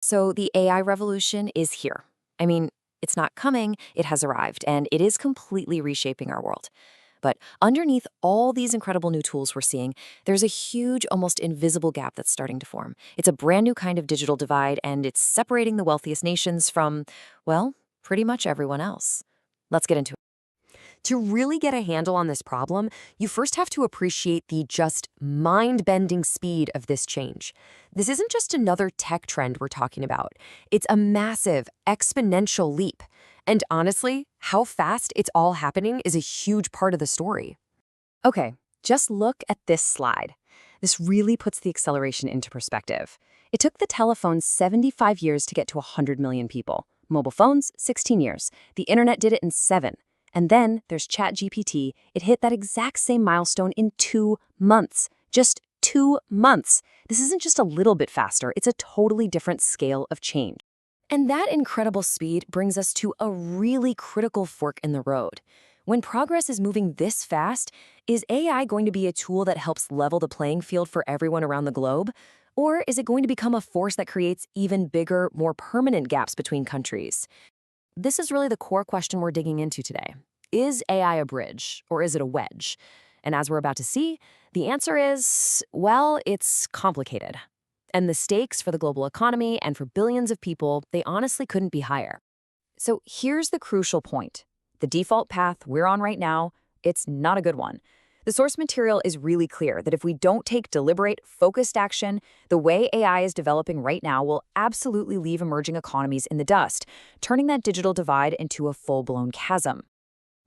So the AI revolution is here. I mean, it's not coming, it has arrived, and it is completely reshaping our world. But underneath all these incredible new tools we're seeing, there's a huge, almost invisible gap that's starting to form. It's a brand new kind of digital divide, and it's separating the wealthiest nations from, well, pretty much everyone else. Let's get into it. To really get a handle on this problem, you first have to appreciate the just mind-bending speed of this change. This isn't just another tech trend we're talking about. It's a massive, exponential leap. And honestly, how fast it's all happening is a huge part of the story. Okay, just look at this slide. This really puts the acceleration into perspective. It took the telephone 75 years to get to 100 million people. Mobile phones, 16 years. The internet did it in 7. And then there's ChatGPT. It hit that exact same milestone in 2 months. Just 2 months. This isn't just a little bit faster, it's a totally different scale of change. And that incredible speed brings us to a really critical fork in the road. When progress is moving this fast, is AI going to be a tool that helps level the playing field for everyone around the globe? Or is it going to become a force that creates even bigger, more permanent gaps between countries? This is really the core question we're digging into today. Is AI a bridge, or is it a wedge? And as we're about to see, the answer is, well, it's complicated. And the stakes for the global economy and for billions of people, they honestly couldn't be higher. So here's the crucial point. The default path we're on right now, it's not a good one. The source material is really clear that if we don't take deliberate, focused action, the way AI is developing right now will absolutely leave emerging economies in the dust, turning that digital divide into a full-blown chasm.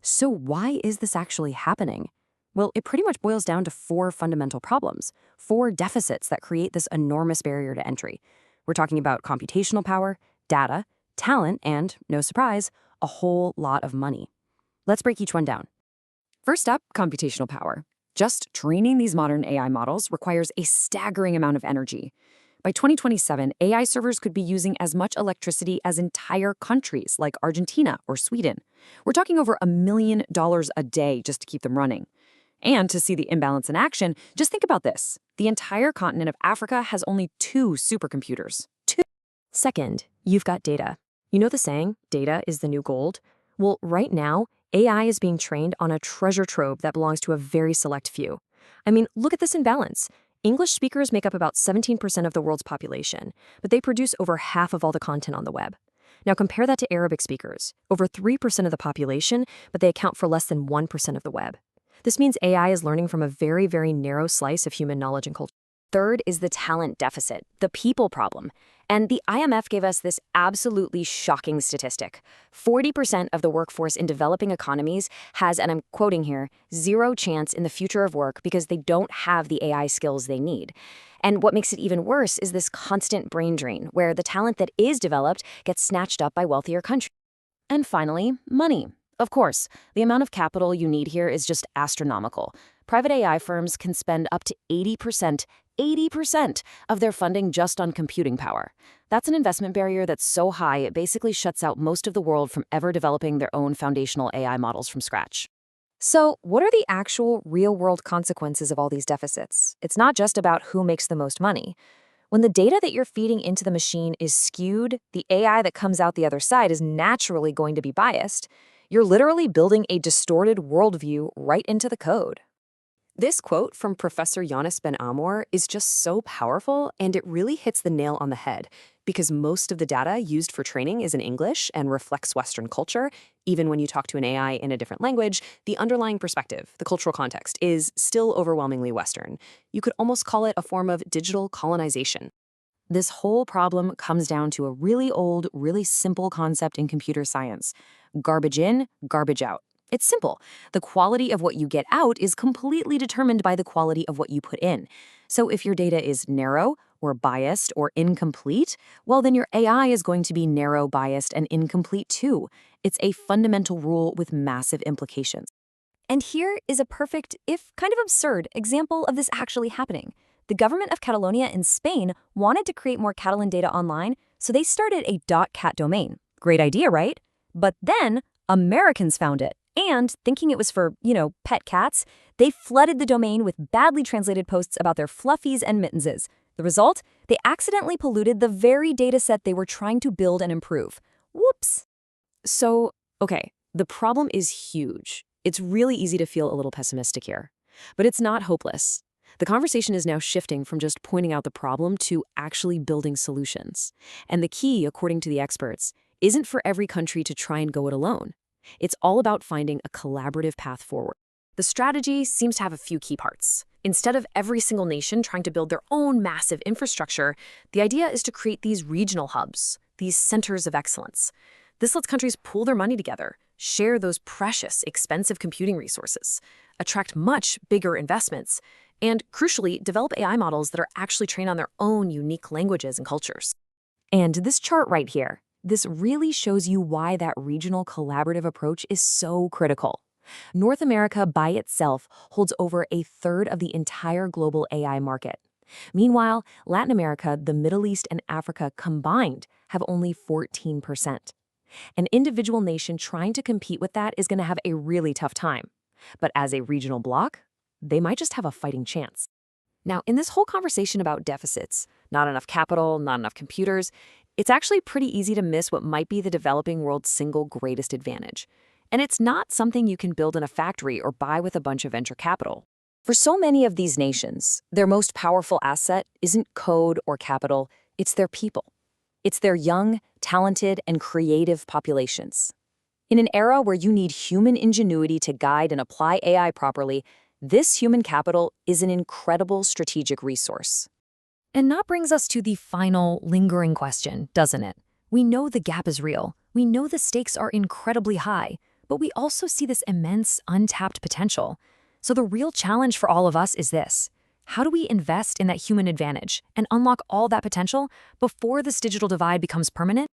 So why is this actually happening? Well, it pretty much boils down to 4 fundamental problems, 4 deficits that create this enormous barrier to entry. We're talking about computational power, data, talent, and, no surprise, a whole lot of money. Let's break each one down. First up, computational power. Just training these modern AI models requires a staggering amount of energy. By 2027, AI servers could be using as much electricity as entire countries like Argentina or Sweden. We're talking over $1 million a day just to keep them running. And to see the imbalance in action, just think about this. The entire continent of Africa has only 2 supercomputers. 2. Second, you've got data. You know the saying, data is the new gold? Well, right now, AI is being trained on a treasure trove that belongs to a very select few. I mean, look at this imbalance. English speakers make up about 17% of the world's population, but they produce over half of all the content on the web. Now compare that to Arabic speakers, over 3% of the population, but they account for less than 1% of the web. This means AI is learning from a very, very narrow slice of human knowledge and culture. Third is the talent deficit, the people problem. And the IMF gave us this absolutely shocking statistic. 40% of the workforce in developing economies has, and I'm quoting here, 0 chance in the future of work because they don't have the AI skills they need. And what makes it even worse is this constant brain drain, where the talent that is developed gets snatched up by wealthier countries. And finally, money. Of course, the amount of capital you need here is just astronomical. Private AI firms can spend up to 80% of their funding just on computing power. That's an investment barrier that's so high it basically shuts out most of the world from ever developing their own foundational AI models from scratch. So, what are the actual real-world consequences of all these deficits? It's not just about who makes the most money. When the data that you're feeding into the machine is skewed, the AI that comes out the other side is naturally going to be biased. You're literally building a distorted worldview right into the code. This quote from Professor Yonis Ben Amor is just so powerful, and it really hits the nail on the head, because most of the data used for training is in English and reflects Western culture. Even when you talk to an AI in a different language, the underlying perspective, the cultural context, is still overwhelmingly Western. You could almost call it a form of digital colonization. This whole problem comes down to a really old, really simple concept in computer science. Garbage in, garbage out. It's simple. The quality of what you get out is completely determined by the quality of what you put in. So if your data is narrow or biased or incomplete, well, then your AI is going to be narrow, biased, and incomplete too. It's a fundamental rule with massive implications. And here is a perfect, if kind of absurd, example of this actually happening. The government of Catalonia in Spain wanted to create more Catalan data online, so they started a .cat domain. Great idea, right? But then Americans found it, and thinking it was for, pet cats, they flooded the domain with badly translated posts about their fluffies and mittenses. The result? They accidentally polluted the very dataset they were trying to build and improve. Whoops! So, okay, the problem is huge. It's really easy to feel a little pessimistic here. But it's not hopeless. The conversation is now shifting from just pointing out the problem to actually building solutions. And the key, according to the experts, isn't for every country to try and go it alone. It's all about finding a collaborative path forward. The strategy seems to have a few key parts. Instead of every single nation trying to build their own massive infrastructure, the idea is to create these regional hubs, these centers of excellence. This lets countries pool their money together, share those precious, expensive computing resources, attract much bigger investments, and, crucially, develop AI models that are actually trained on their own unique languages and cultures. And this chart right here, this really shows you why that regional collaborative approach is so critical. North America by itself holds over a third of the entire global AI market. Meanwhile, Latin America, the Middle East, and Africa combined have only 14%. An individual nation trying to compete with that is going to have a really tough time. But as a regional bloc, they might just have a fighting chance. Now, in this whole conversation about deficits, not enough capital, not enough computers, it's actually pretty easy to miss what might be the developing world's single greatest advantage. And it's not something you can build in a factory or buy with a bunch of venture capital. For so many of these nations, their most powerful asset isn't code or capital, it's their people. It's their young, talented, and creative populations. In an era where you need human ingenuity to guide and apply AI properly, this human capital is an incredible strategic resource. And that brings us to the final, lingering question, doesn't it? We know the gap is real. We know the stakes are incredibly high, but we also see this immense, untapped potential. So the real challenge for all of us is this. How do we invest in that human advantage and unlock all that potential before this digital divide becomes permanent?